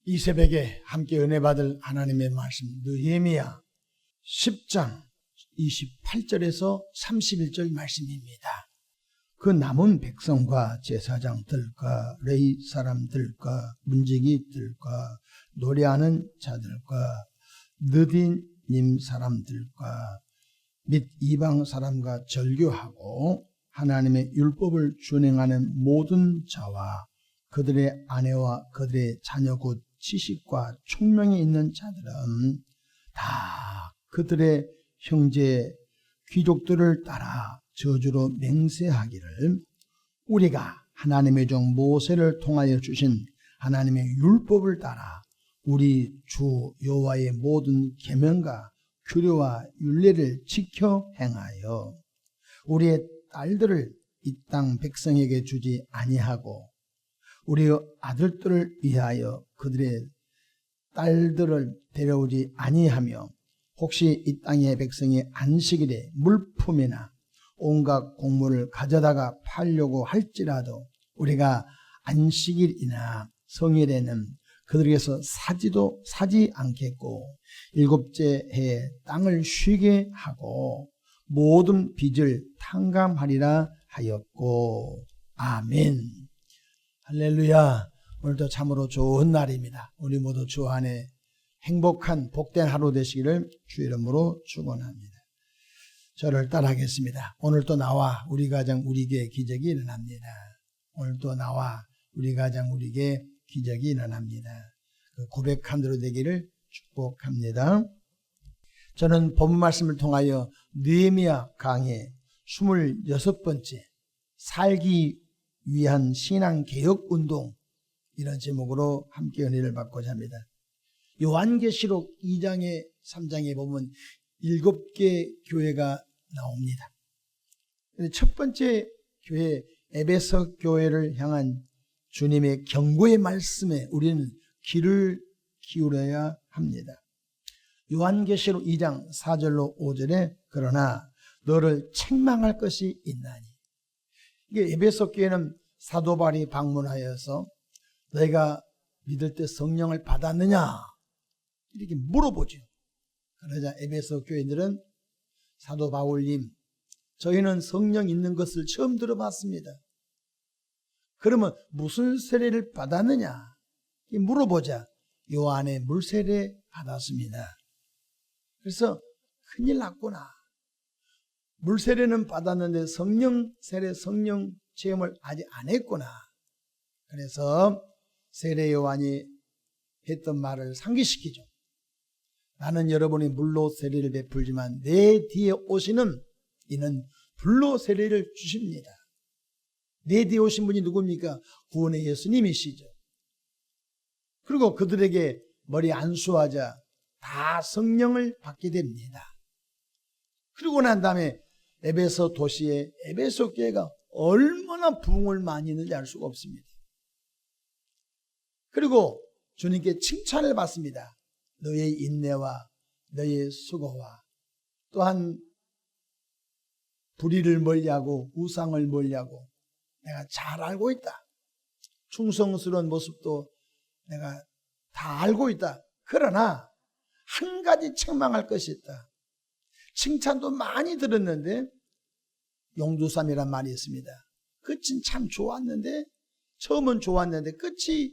이 새벽에 함께 은혜 받을 하나님의 말씀 느헤미야 10장 28절에서 31절 말씀입니다. 그 남은 백성과 제사장들과 레위 사람들과 문지기들과 노래하는 자들과 느디님 사람들과 및 이방 사람과 절교하고 하나님의 율법을 준행하는 모든 자와 그들의 아내와 그들의 자녀 곧 지식과 총명이 있는 자들은 다 그들의 형제 귀족들을 따라 저주로 맹세하기를 우리가 하나님의 종 모세를 통하여 주신 하나님의 율법을 따라 우리 주 여호와의 모든 계명과 규례와 율례를 지켜 행하여 우리의 딸들을 이 땅 백성에게 주지 아니하고 우리 아들들을 위하여 그들의 딸들을 데려오지 아니하며 혹시 이 땅의 백성이 안식일에 물품이나 온갖 곡물을 가져다가 팔려고 할지라도 우리가 안식일이나 성일에는 그들에게서 사지 않겠고 일곱째 해에 땅을 쉬게 하고 모든 빚을 탕감하리라 하였고 아멘. 할렐루야. 오늘도 참으로 좋은 날입니다. 우리 모두 주 안에 행복한 복된 하루 되시기를 주 이름으로 축원합니다. 저를 따라하겠습니다. 오늘도 나와 우리 가정 우리 교회 기적이 일어납니다. 오늘도 나와 우리 가정 우리 교회 기적이 일어납니다. 그 고백한 대로 되기를 축복합니다. 저는 본 말씀을 통하여 느헤미야 강의 26번째 살기 위한 신앙개혁운동 이런 제목으로 함께 은혜를 받고자 합니다. 요한계시록 2장에 3장에 보면 7개 교회가 나옵니다. 첫 번째 교회 에베소 교회를 향한 주님의 경고의 말씀에 우리는 귀를 기울여야 합니다. 요한계시록 2장 4절로 5절에 그러나 너를 책망할 것이 있나니 이게 에베소 교회는 사도 바울이 방문하여서 너희가 믿을 때 성령을 받았느냐 이렇게 물어보죠. 그러자 에베소 교회들은 사도 바울님 저희는 성령 있는 것을 처음 들어봤습니다. 그러면 무슨 세례를 받았느냐 물어보자 요한의 물세례 받았습니다. 그래서 큰일 났구나. 물세례는 받았는데 성령 세례 성령 체험을 아직 안 했구나. 그래서 세례 요한이 했던 말을 상기시키죠. 나는 여러분이 물로 세례를 베풀지만 내 뒤에 오시는 이는 불로 세례를 주십니다. 내 뒤에 오신 분이 누굽니까? 구원의 예수님이시죠. 그리고 그들에게 머리 안수하자 다 성령을 받게 됩니다. 그리고 난 다음에 에베소 도시에 에베소 교회가 얼마나 부흥을 많이 했는지 알 수가 없습니다. 그리고 주님께 칭찬을 받습니다. 너의 인내와 너의 수고와 또한 불의를 멀리하고 우상을 멀리하고 내가 잘 알고 있다. 충성스러운 모습도 내가 다 알고 있다. 그러나 한 가지 책망할 것이 있다. 칭찬도 많이 들었는데 용두삼이란 말이 있습니다. 끝은 참 좋았는데 처음은 좋았는데 끝이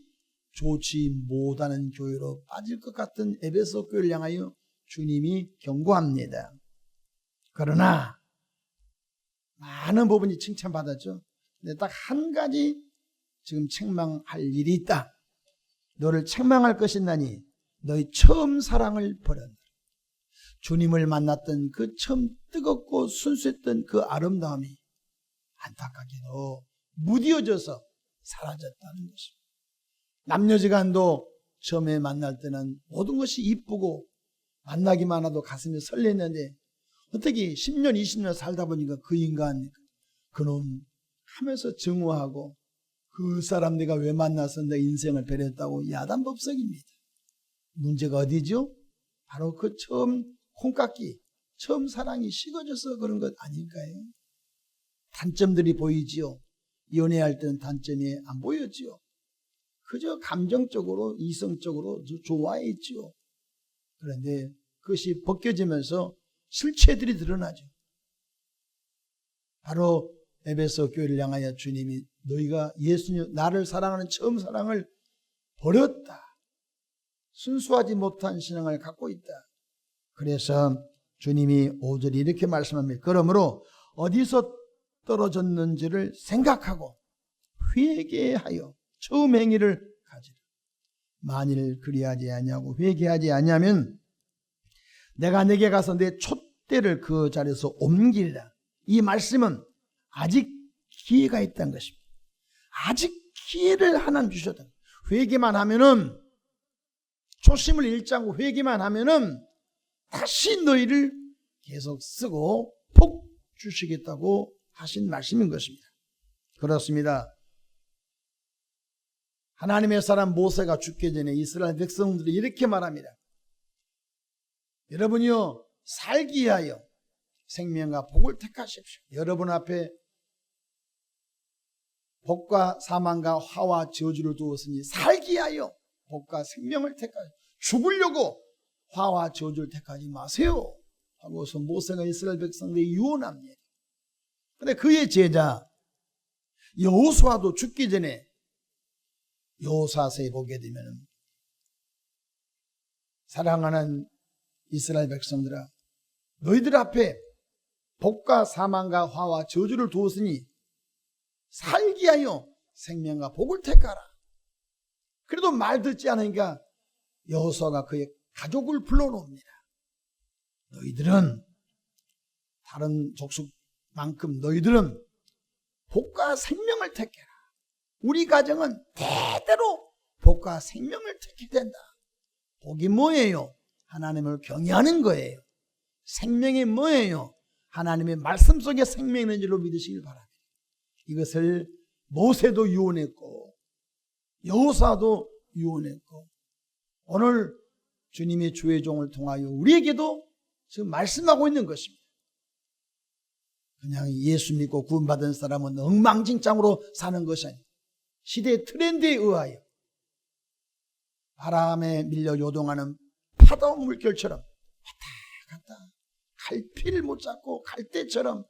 좋지 못하는 교회로 빠질 것 같은 에베소 교회를 향하여 주님이 경고합니다. 그러나 많은 부분이 칭찬받았죠. 근데 딱 한 가지 지금 책망할 일이 있다. 너를 책망할 것이나니 너희 처음 사랑을 버렸다. 주님을 만났던 그 처음 뜨겁고 순수했던 그 아름다움이 안타깝게도 무뎌져서 사라졌다는 것입니다. 남녀지간도 처음에 만날 때는 모든 것이 이쁘고 만나기만 해도 가슴이 설레는데 어떻게 10년 20년 살다 보니까 그 인간 그놈 하면서 증오하고 그 사람 내가 왜 만나서 내 인생을 버렸다고 야단법석입니다. 문제가 어디죠? 바로 그 처음 콩깍기 처음 사랑이 식어져서 그런 것 아닐까요? 단점들이 보이지요. 연애할 때는 단점이 안 보였지요. 그저 감정적으로 이성적으로 좋아했지요. 그런데 그것이 벗겨지면서 실체들이 드러나죠. 바로 에베소 교회를 향하여 주님이 너희가 예수님 나를 사랑하는 처음 사랑을 버렸다. 순수하지 못한 신앙을 갖고 있다. 그래서 주님이 5절에 이렇게 말씀합니다. 그러므로 어디서 떨어졌는지를 생각하고 회개하여 처음 행위를 가지라. 만일 그리하지 아니하고 회개하지 아니하면 내가 내게 가서 내 촛대를 그 자리에서 옮기리라. 이 말씀은 아직 기회가 있다는 것입니다. 아직 기회를 하나님 주셨다. 회개만 하면은 초심을 잃지 않고 회개만 하면은 다시 너희를 계속 쓰고 복 주시겠다고 하신 말씀인 것입니다. 그렇습니다. 하나님의 사람 모세가 죽기 전에 이스라엘 백성들이 이렇게 말합니다. 여러분이요 살기 위하여 생명과 복을 택하십시오. 여러분 앞에 복과 사망과 화와 저주를 두었으니 살기 위하여 복과 생명을 택하십시오. 죽으려고 화와 저주를 택하지 마세요 하고서 모세가 이스라엘 백성들에게 유언합니다. 그런데 그의 제자 여호수아도 죽기 전에 여호사서에 보게 되면 사랑하는 이스라엘 백성들아 너희들 앞에 복과 사망과 화와 저주를 두었으니 살기 위하여 생명과 복을 택하라. 그래도 말 듣지 않으니까 여호수아가 그의 가족을 불러놓습니다. 너희들은 다른 족속만큼 너희들은 복과 생명을 택해라. 우리 가정은 대대로 복과 생명을 택해야 된다. 복이 뭐예요? 하나님을 경외하는 거예요. 생명이 뭐예요? 하나님의 말씀 속에 생명이 있는 줄로 믿으시길 바랍니다. 이것을 모세도 유언했고 여호사도 유언했고 오늘 주님의 주의 종을 통하여 우리에게도 지금 말씀하고 있는 것입니다. 그냥 예수 믿고 구원받은 사람은 엉망진창으로 사는 것이 아니에요. 시대의 트렌드에 의하여 바람에 밀려 요동하는 파도 물결처럼 왔다 갔다 갈피를 못 잡고 갈대처럼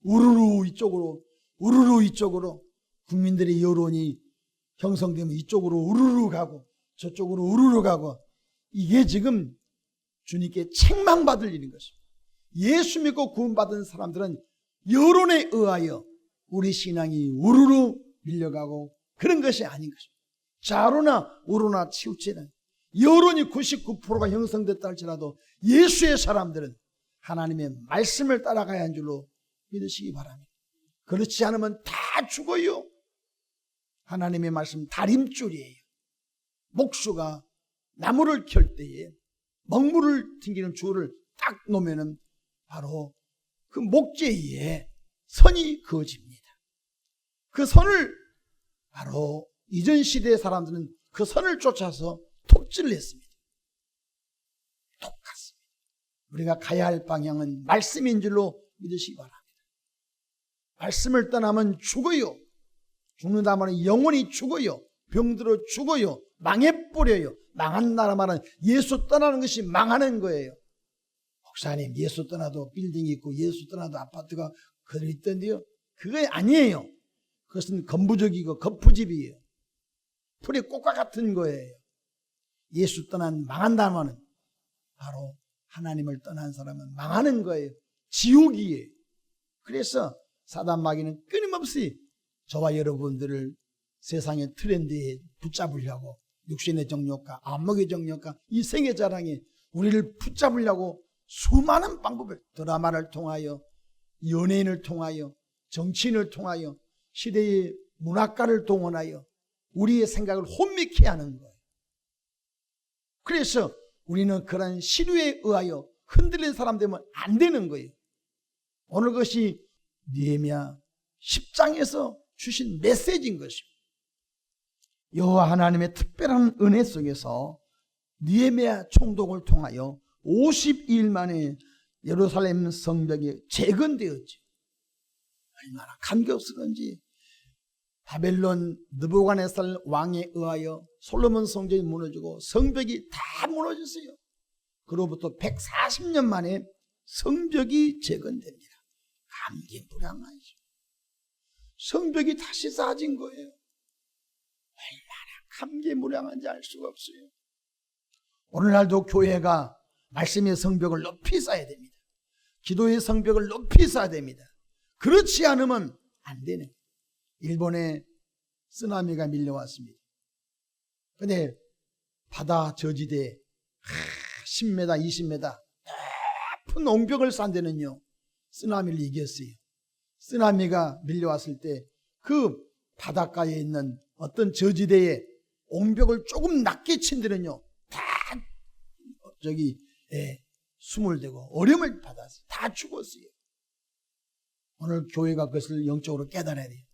우르르 이쪽으로 우르르 이쪽으로 국민들의 여론이 형성되면 이쪽으로 우르르 가고 저쪽으로 우르르 가고 이게 지금 주님께 책망받을 일인 것입니다. 예수 믿고 구원받은 사람들은 여론에 의하여 우리 신앙이 우르르 밀려가고 그런 것이 아닌 것입니다. 좌로나 우로나 치우치는 여론이 99%가 형성됐다 할지라도 예수의 사람들은 하나님의 말씀을 따라가야 하는 줄로 믿으시기 바랍니다. 그렇지 않으면 다 죽어요. 하나님의 말씀 다림줄이에요. 목수가 나무를 켤 때에 먹물을 튕기는 줄을 딱 놓으면 바로 그 목재에 선이 그어집니다. 그 선을 바로 이전 시대의 사람들은 그 선을 쫓아서 톱질을 했습니다. 똑같습니다. 우리가 가야 할 방향은 말씀인 줄로 믿으시기 바랍니다. 말씀을 떠나면 죽어요. 죽는다 말은 영원히 죽어요. 병들어 죽어요. 망해버려요. 망한 나라 말은 예수 떠나는 것이 망하는 거예요. 목사님 예수 떠나도 빌딩이 있고 예수 떠나도 아파트가 그대로 있던데요. 그게 아니에요. 그것은 건부적이고 거푸집이에요. 풀이 꽃과 같은 거예요. 예수 떠난 망한다 말은 바로 하나님을 떠난 사람은 망하는 거예요. 지옥이에요. 그래서 사단 마귀는 끊임없이 저와 여러분들을 세상의 트렌드에 붙잡으려고 육신의 정욕과 안목의 정욕과 이 생의 자랑에 우리를 붙잡으려고 수많은 방법을 드라마를 통하여 연예인을 통하여 정치인을 통하여 시대의 문학가를 동원하여 우리의 생각을 혼미케 하는 거예요. 그래서 우리는 그런 시류에 의하여 흔들린 사람 되면 안 되는 거예요. 오늘 그것이 느헤미야 10장에서 주신 메시지인 것입니다. 여호와 하나님의 특별한 은혜 속에서 느헤미야 총독을 통하여 52일 만에 예루살렘 성벽이 재건되었지. 얼마나 감격스러운지 바벨론 느부갓네살 왕에 의하여 솔로몬 성전이 무너지고 성벽이 다 무너졌어요. 그로부터 140년 만에 성벽이 재건됩니다. 감개무량하죠. 성벽이 다시 쌓아진 거예요. 얼마나 감개무량한지 알 수가 없어요. 오늘날도 교회가 말씀의 성벽을 높이 쌓아야 됩니다. 기도의 성벽을 높이 쌓아야 됩니다. 그렇지 않으면 안 되는 거예요. 일본에 쓰나미가 밀려왔습니다. 근데 바다 저지대에 10m, 20m 높은 옹벽을 쌓은 데는요, 쓰나미를 이겼어요. 쓰나미가 밀려왔을 때 그 바닷가에 있는 어떤 저지대에 옹벽을 조금 낮게 친 데는요, 다 숨을 대고 어려움을 받았어요. 다 죽었어요. 오늘 교회가 그것을 영적으로 깨달아야 돼요.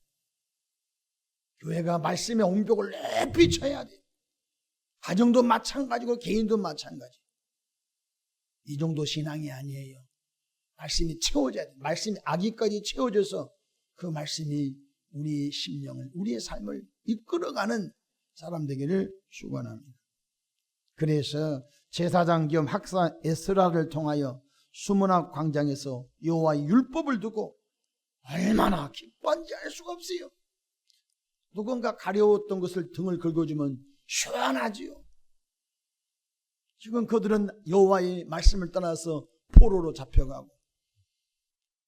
교회가 말씀의 옹벽을 높이 쳐야 돼요. 가정도 마찬가지고 개인도 마찬가지. 이 정도 신앙이 아니에요. 말씀이 채워져야 돼요. 말씀이 아기까지 채워져서 그 말씀이 우리의 심령을, 우리의 삶을 이끌어가는 사람 되기를 축원합니다. 그래서 제사장 겸 학사 에스라를 통하여 수문학 광장에서 여호와의 율법을 두고 얼마나 기뻐한지 알 수가 없어요. 누군가 가려웠던 것을 등을 긁어주면 시원하지요. 지금 그들은 여호와의 말씀을 떠나서 포로로 잡혀가고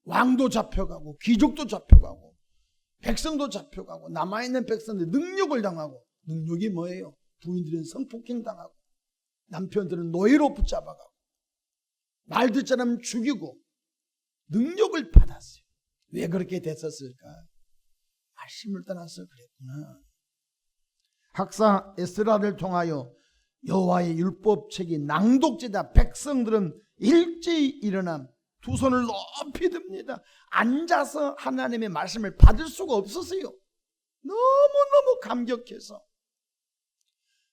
왕도 잡혀가고 귀족도 잡혀가고 백성도 잡혀가고 남아있는 백성들 능욕을 당하고, 능욕이 뭐예요? 부인들은 성폭행 당하고 남편들은 노예로 붙잡아가고 말 듣지 않으면 죽이고 능욕을 받았어요. 왜 그렇게 됐었을까? 말씀을 떠나서 그랬구나. 학사 에스라를 통하여 여호와의 율법책이 낭독되자 백성들은 일제히 일어나 두 손을 높이 듭니다. 앉아서 하나님의 말씀을 받을 수가 없었어요. 너무너무 감격해서.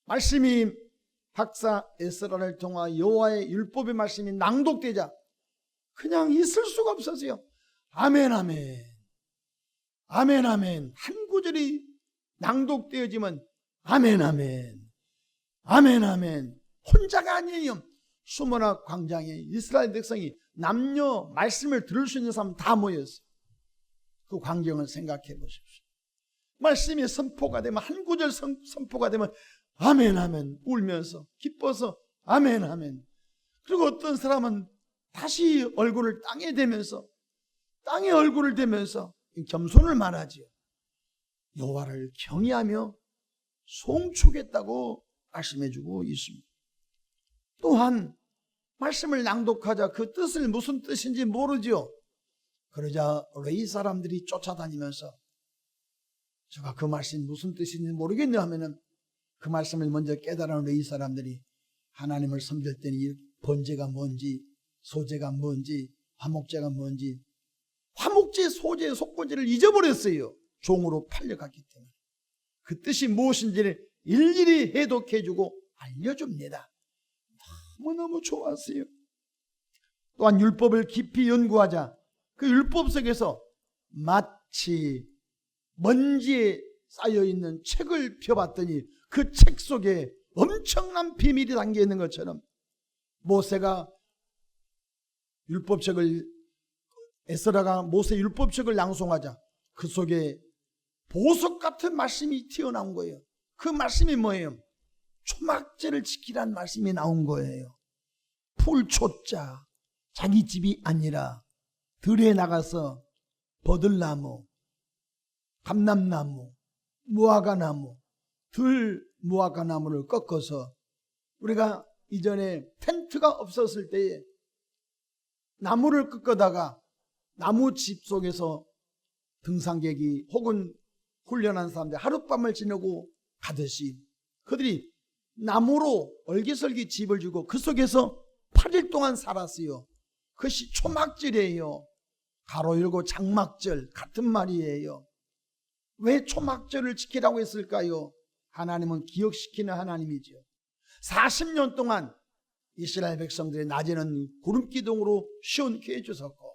말씀이 학사 에스라를 통하여 여호와의 율법의 말씀이 낭독되자 그냥 있을 수가 없었어요. 아멘 아멘 아멘 아멘. 한 구절이 낭독되어지면 아멘 아멘 아멘 아멘. 혼자가 아니에요. 수문학 광장에 이스라엘 백성이 남녀 말씀을 들을 수 있는 사람 다 모였어요. 그 광경을 생각해 보십시오. 말씀이 선포가 되면, 한 구절 선포가 되면 아멘 아멘 울면서 기뻐서 아멘 아멘. 그리고 어떤 사람은 다시 얼굴을 땅에 대면서, 땅에 얼굴을 대면서 겸손을 말하지요. 여호와를 경외하며 송축했다고 말씀해주고 있습니다. 또한 말씀을 낭독하자 그 뜻을 무슨 뜻인지 모르죠. 그러자 레위 사람들이 쫓아다니면서 제가 그 말씀이 무슨 뜻인지 모르겠네 하면은 그 말씀을 먼저 깨달은 레위 사람들이 하나님을 섬길 때는 번제가 뭔지, 소제가 뭔지, 화목제가 뭔지, 화목제, 소제, 속건제를 잊어버렸어요. 종으로 팔려갔기 때문에. 그 뜻이 무엇인지를 일일이 해독해주고 알려줍니다. 너무너무 좋았어요. 또한 율법을 깊이 연구하자 그 율법 속에서 마치 먼지에 쌓여있는 책을 펴봤더니 그 책 속에 엄청난 비밀이 담겨있는 것처럼, 모세가 율법책을, 에스라가 모세 율법책을 낭송하자 그 속에 보석 같은 말씀이 튀어나온 거예요. 그 말씀이 뭐예요? 초막제를 지키라는 말씀이 나온 거예요. 풀초자, 자기 집이 아니라 들에 나가서 버들나무, 감람나무, 무화과나무, 들 무화과나무를 꺾어서, 우리가 이전에 텐트가 없었을 때에 나무를 꺾어다가 나무집 속에서 등산객이 혹은 훈련한 사람들 하룻밤을 지내고 가듯이 그들이 나무로 얼기설기 집을 주고 그 속에서 8일 동안 살았어요. 그것이 초막절이에요. 가로 열고 장막절 같은 말이에요. 왜 초막절을 지키라고 했을까요? 하나님은 기억시키는 하나님이죠. 40년 동안 이스라엘 백성들이 낮에는 구름기둥으로 시원케 해주셨고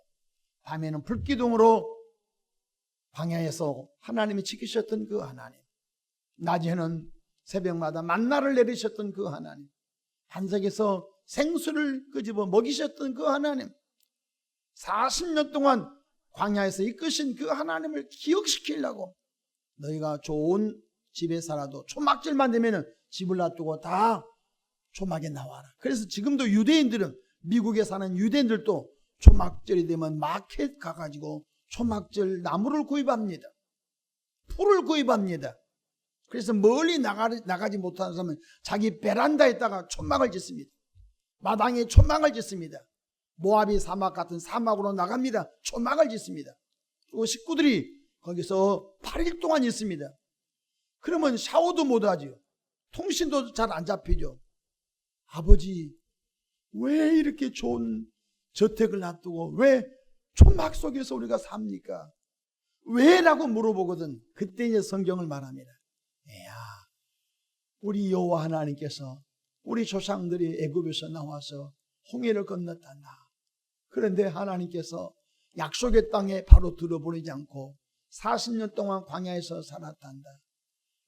밤에는 불기둥으로 광야에서 하나님이 지키셨던 그 하나님, 낮에는 새벽마다 만나를 내리셨던 그 하나님, 반석에서 생수를 끄집어 먹이셨던 그 하나님, 40년 동안 광야에서 이끄신 그 하나님을 기억시키려고 너희가 좋은 집에 살아도 초막절만 되면 집을 놔두고 다 초막에 나와라. 그래서 지금도 유대인들은, 미국에 사는 유대인들도 초막절이 되면 마켓 가가지고 초막절 나무를 구입합니다. 풀을 구입합니다. 그래서 멀리 나가지 못하는 사람은 자기 베란다에다가 초막을 짓습니다. 마당에 초막을 짓습니다. 모압이 사막 같은 사막으로 나갑니다. 초막을 짓습니다. 그 식구들이 거기서 8일 동안 있습니다. 그러면 샤워도 못하죠. 통신도 잘 안 잡히죠. 아버지, 왜 이렇게 좋은 저택을 놔두고 왜 초막 속에서 우리가 삽니까? 왜? 라고 물어보거든. 그때 이제 성경을 말합니다. 야, 우리 여호와 하나님께서 우리 조상들이 애굽에서 나와서 홍해를 건넜단다. 그런데 하나님께서 약속의 땅에 바로 들어보내지 않고 40년 동안 광야에서 살았단다.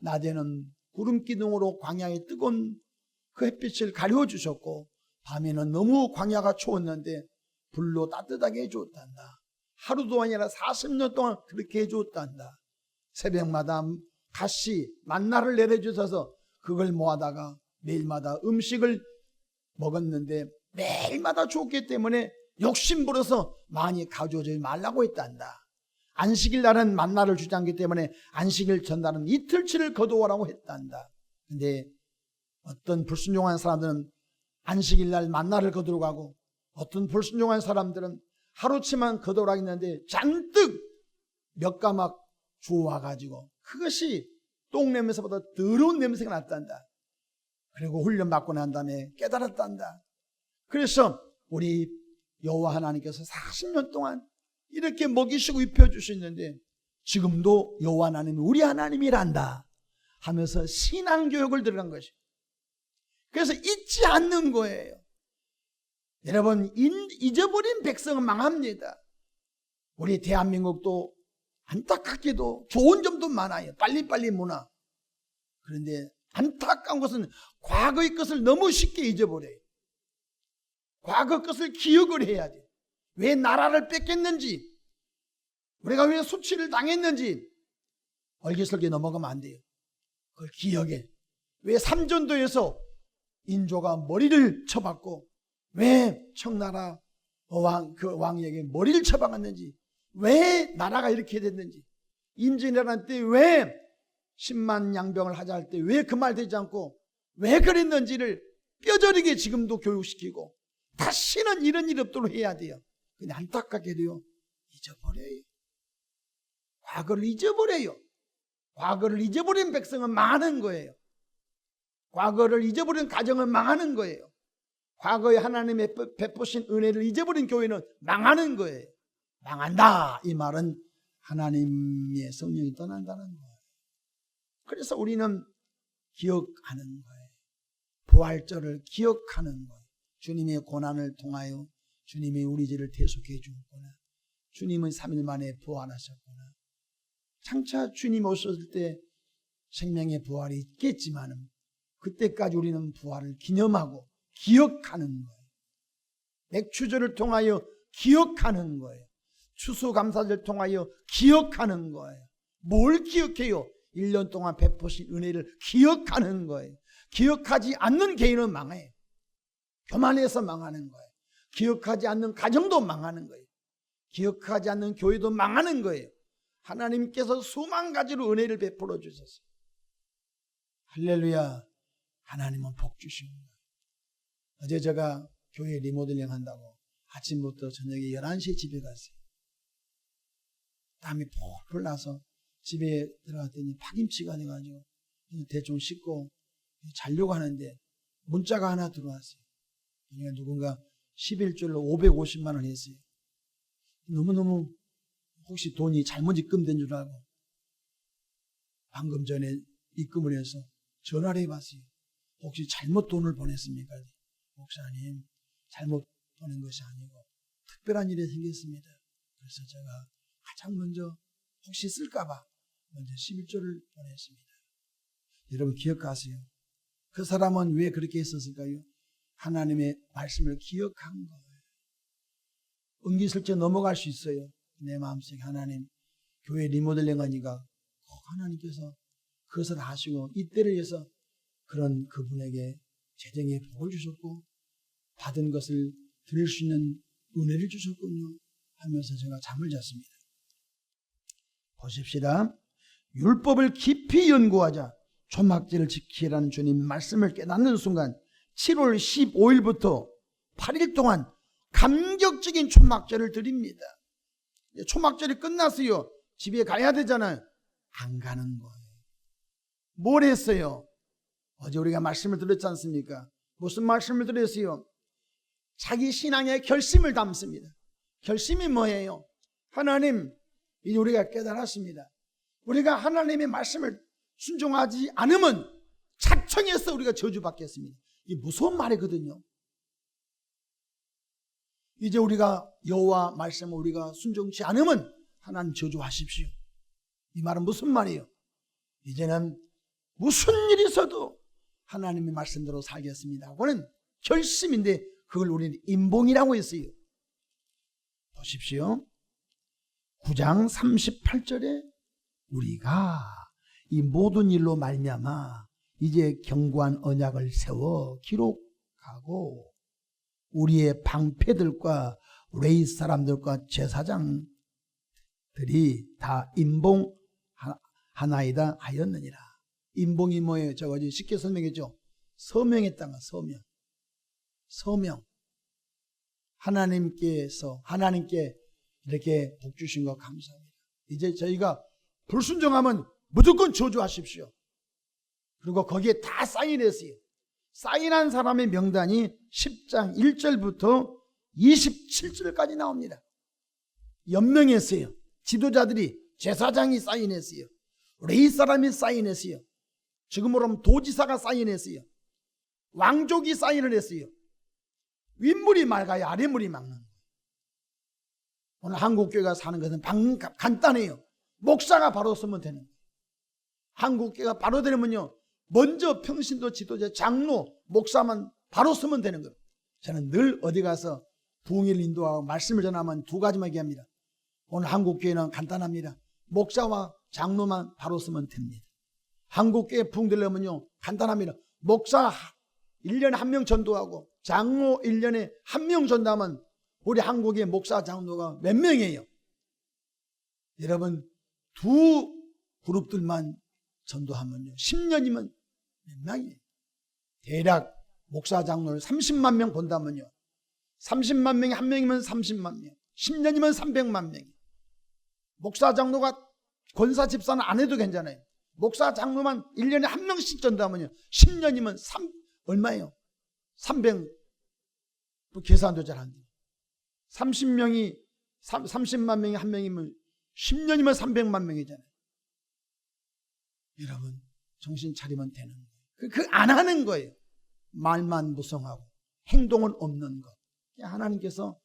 낮에는 구름 기둥으로 광야의 뜨거운 그 햇빛을 가려주셨고, 밤에는 너무 광야가 추웠는데 불로 따뜻하게 해주었단다. 하루도 아니라 40년 동안 그렇게 해주었단다. 새벽마다 같이 만나를 내려주셔서 그걸 모아다가 매일마다 음식을 먹었는데 매일마다 줬기 때문에 욕심부려서 많이 가져오지 말라고 했단다. 안식일 날은 만나를 주지 않기 때문에 안식일 전날은 이틀치를 거두어라고 했단다. 근데 어떤 불순종한 사람들은 안식일 날 만나를 거두러 가고, 어떤 불순종한 사람들은 하루치만 거두어라 했는데 잔뜩 몇 가막 주워와가지고 그것이 똥 냄새보다 더러운 냄새가 났단다. 그리고 훈련받고 난 다음에 깨달았단다. 그래서 우리 여호와 하나님께서 40년 동안 이렇게 먹이시고 입혀주셨는데 지금도 여호와 하나님이 우리 하나님이란다 하면서 신앙교육을 들어간 것이에요. 그래서 잊지 않는 거예요. 여러분, 잊어버린 백성은 망합니다. 우리 대한민국도 안타깝게도 좋은 점도 많아요. 빨리빨리 문화. 그런데 안타까운 것은 과거의 것을 너무 쉽게 잊어버려요. 과거 것을 기억을 해야 돼요. 왜 나라를 뺏겼는지, 우리가 왜 수치를 당했는지 얼기설기 넘어가면 안 돼요. 그걸 기억해. 왜 삼전도에서 인조가 머리를 쳐박고, 왜 청나라 그 왕에게 머리를 쳐박았는지, 왜 나라가 이렇게 됐는지, 임진왜란 때 왜 10만 양병을 하자 할 때 왜 그 말 되지 않고 왜 그랬는지를 뼈저리게 지금도 교육시키고 다시는 이런 일 없도록 해야 돼요. 근데 안타깝게도요, 잊어버려요. 과거를 잊어버려요. 과거를 잊어버린 백성은 망하는 거예요. 과거를 잊어버린 가정은 망하는 거예요. 과거에 하나님의 베푸신 은혜를 잊어버린 교회는 망하는 거예요. 망한다, 이 말은 하나님의 성령이 떠난다는 거예요. 그래서 우리는 기억하는 거예요. 부활절을 기억하는 거예요. 주님의 고난을 통하여 주님이 우리 죄를 대속해 주었구나. 주님은 3일 만에 부활하셨구나. 장차 주님 오셨을 때 생명의 부활이 있겠지만 그때까지 우리는 부활을 기념하고 기억하는 거예요. 맥추절을 통하여 기억하는 거예요. 추수감사절을 통하여 기억하는 거예요. 뭘 기억해요? 1년 동안 베푸신 은혜를 기억하는 거예요. 기억하지 않는 개인은 망해요. 교만해서 망하는 거예요. 기억하지 않는 가정도 망하는 거예요. 기억하지 않는 교회도 망하는 거예요. 하나님께서 수만 가지로 은혜를 베풀어 주셨어요. 할렐루야. 하나님은 복 주시는 거예요. 어제 제가 교회 리모델링 한다고 아침부터 저녁에 11시에 집에 갔어요. 땀이 폴폴 나서 집에 들어갔더니 파김치가 돼가지고 대충 씻고 자려고 하는데 문자가 하나 들어왔어요. 그러니까 누군가 11줄로 550만 원 했어요. 너무너무 혹시 돈이 잘못 입금된 줄 알고 방금 전에 입금을 해서 전화를 해봤어요. 혹시 잘못 돈을 보냈습니까? 목사님, 잘못 보낸 것이 아니고 특별한 일이 생겼습니다. 그래서 제가 가장 먼저 혹시 쓸까봐 먼저 11조를 보냈습니다. 여러분 기억하세요. 그 사람은 왜 그렇게 했었을까요? 하나님의 말씀을 기억한 거예요. 은기슬쩍 넘어갈 수 있어요. 내 마음속에 하나님, 교회 리모델링 하니까 꼭 하나님께서 그것을 하시고 이때를 위해서 그런 그분에게 재정의 복을 주셨고 받은 것을 드릴 수 있는 은혜를 주셨군요 하면서 제가 잠을 잤습니다. 보십시다. 율법을 깊이 연구하자 초막절을 지키라는 주님 말씀을 깨닫는 순간 7월 15일부터 8일 동안 감격적인 초막절을 드립니다. 초막절이 끝났어요. 집에 가야 되잖아요. 안 가는 거예요. 뭘 했어요? 어제 우리가 말씀을 들었지 않습니까? 무슨 말씀을 들었어요? 자기 신앙의 결심을 담습니다. 결심이 뭐예요? 하나님, 이제 우리가 깨달았습니다. 우리가 하나님의 말씀을 순종하지 않으면 차청에서 우리가 저주받겠습니다. 이게 무서운 말이거든요. 이제 우리가 여호와 말씀을 우리가 순종치 않으면 하나님 저주하십시오. 이 말은 무슨 말이에요? 이제는 무슨 일이 있어도 하나님의 말씀대로 살겠습니다. 그거는 결심인데 그걸 우리는 인봉이라고 했어요. 보십시오. 9장 38절에 우리가 이 모든 일로 말미암아 이제 견고한 언약을 세워 기록하고 우리의 방패들과 레이 사람들과 제사장들이 다 인봉하나이다 하였느니라. 인봉이 뭐예요? 제가 어제 쉽게 설명했죠. 서명했다가 서명. 하나님께 이렇게 복 주신 거 감사합니다. 이제 저희가 불순종하면 무조건 저주하십시오. 그리고 거기에 다 사인했어요. 사인한 사람의 명단이 10장 1절부터 27절까지 나옵니다. 연명했어요. 지도자들이, 제사장이 사인했어요. 레위 사람이 사인했어요. 지금으로 하면 도지사가 사인했어요. 왕족이 사인을 했어요. 윗물이 맑아야 아랫물이 맑는 거예요. 오늘 한국교회가 사는 것은 간단해요. 목사가 바로 서면 되는 거예요. 한국교회가 바로 되려면요, 먼저 평신도 지도자, 장로, 목사만 바로 서면 되는 거예요. 저는 늘 어디 가서 부흥회를 인도하고 말씀을 전하면 두 가지만 얘기합니다. 오늘 한국교회는 간단합니다. 목사와 장로만 바로 서면 됩니다. 한국교회 부흥되려면요, 간단합니다. 목사 1년에 1명 전도하고 장로 1년에 1명 전도하면 우리 한국의 목사 장로가 몇 명이에요? 여러분, 두 그룹들만 전도하면요 10년이면 몇 명이에요? 대략 목사 장로를 30만 명 본다면요 30만 명이 한 명이면 30만 명, 10년이면 300만 명이에요. 목사 장로가 권사 집사는 안 해도 괜찮아요. 목사 장로만 1년에 한 명씩 전도하면요 10년이면 얼마예요? 300, 계산도 잘 안 돼요. 30만 명이 한 명이면 10년이면 300만 명이잖아요. 여러분, 정신 차리면 되는 거예요. 안 하는 거예요. 말만 무성하고 행동은 없는 것. 하나님께서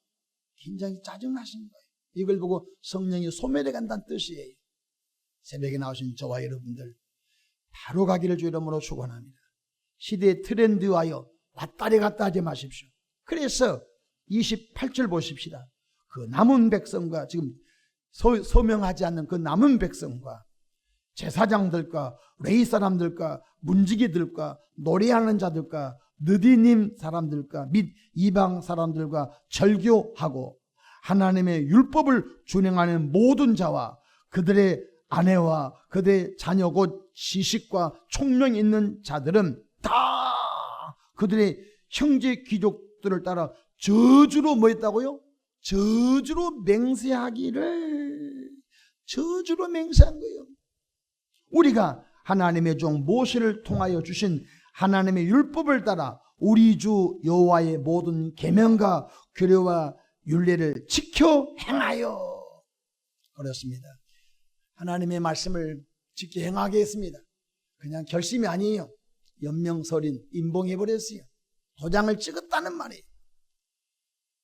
굉장히 짜증나신 거예요. 이걸 보고 성령이 소멸해 간다는 뜻이에요. 새벽에 나오신 저와 여러분들 바로 가기를 주 이름으로 축원합니다. 시대의 트렌드와여 왔다리 갔다 하지 마십시오. 그래서 28절 보십시다. 그 남은 백성과 지금 소명하지 않는 그 남은 백성과 제사장들과 레위 사람들과 문지기들과 노래하는 자들과 느디님 사람들과 및 이방 사람들과 절교하고 하나님의 율법을 준행하는 모든 자와 그들의 아내와 그들의 자녀 곧 지식과 총명 있는 자들은 다 그들의 형제 귀족들을 따라 저주로 뭐 했다고요? 저주로 맹세한 거예요. 우리가 하나님의 종 모세를 통하여 주신 하나님의 율법을 따라 우리 주 여호와의 모든 계명과 규례와 율례를 지켜 행하여 그렇습니다. 하나님의 말씀을 지켜 행하게 했습니다. 그냥 결심이 아니에요. 연명설인 인봉해버렸어요. 도장을 찍었다는 말이에요.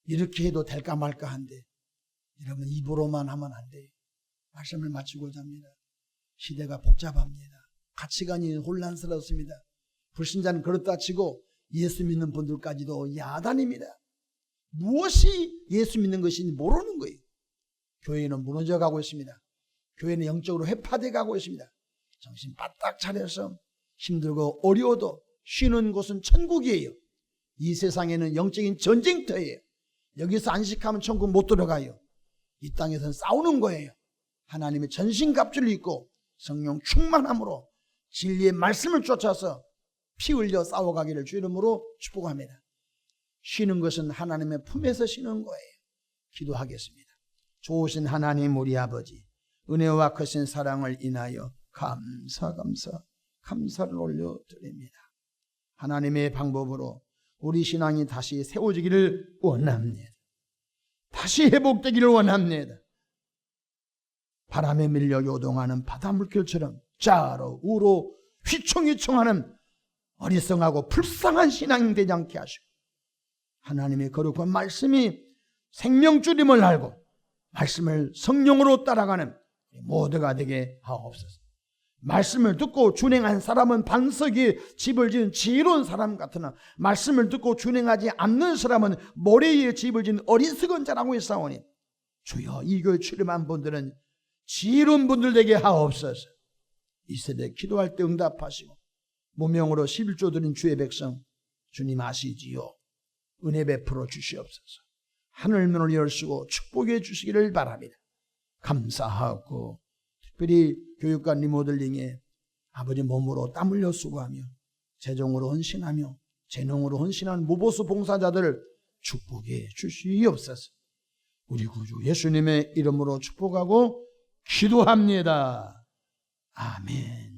이렇게 해도 될까 말까 한데 여러분 입으로만 하면 안 돼요. 말씀을 마치고자 합니다. 시대가 복잡합니다. 가치관이 혼란스럽습니다. 불신자는 그렇다 치고 예수 믿는 분들까지도 야단입니다. 무엇이 예수 믿는 것인지 모르는 거예요. 교회는 무너져 가고 있습니다. 교회는 영적으로 회파돼 가고 있습니다. 정신 바짝 차려서 힘들고 어려워도 쉬는 곳은 천국이에요. 이 세상에는 영적인 전쟁터예요. 여기서 안식하면 천국 못 들어가요. 이 땅에서는 싸우는 거예요. 하나님의 전신갑주를 입고 성령 충만함으로 진리의 말씀을 쫓아서 피 흘려 싸워가기를 주 이름으로 축복합니다. 쉬는 것은 하나님의 품에서 쉬는 거예요. 기도하겠습니다. 좋으신 하나님 우리 아버지, 은혜와 크신 사랑을 인하여 감사를 올려드립니다. 하나님의 방법으로 우리 신앙이 다시 세워지기를 원합니다. 다시 회복되기를 원합니다. 바람에 밀려 요동하는 바닷물결처럼 좌로 우로 휘청휘청하는 어리석하고 불쌍한 신앙이 되지 않게 하시고 하나님의 거룩한 말씀이 생명줄임을 알고 말씀을 성령으로 따라가는 모두가 되게 하옵소서. 말씀을 듣고 준행한 사람은 반석에 집을 지은 지혜로운 사람 같으나 말씀을 듣고 준행하지 않는 사람은 모래 위에 집을 지은 어리석은 자라고 했사오니 주여 이 교회 출입한 분들은 지혜로운 분들 되게 하옵소서. 이 세대 기도할 때 응답하시고 무명으로 11조 드린 주의 백성 주님 아시지요. 은혜 베풀어 주시옵소서. 하늘문을 열시고 축복해 주시기를 바랍니다. 감사하고 특별히 교육과 리모델링에 아버지 몸으로 땀 흘려 수고하며 재정으로 헌신하며 재능으로 헌신한 무보수 봉사자들을 축복해 주시옵소서. 우리 구주 예수님의 이름으로 축복하고 기도합니다. 아멘.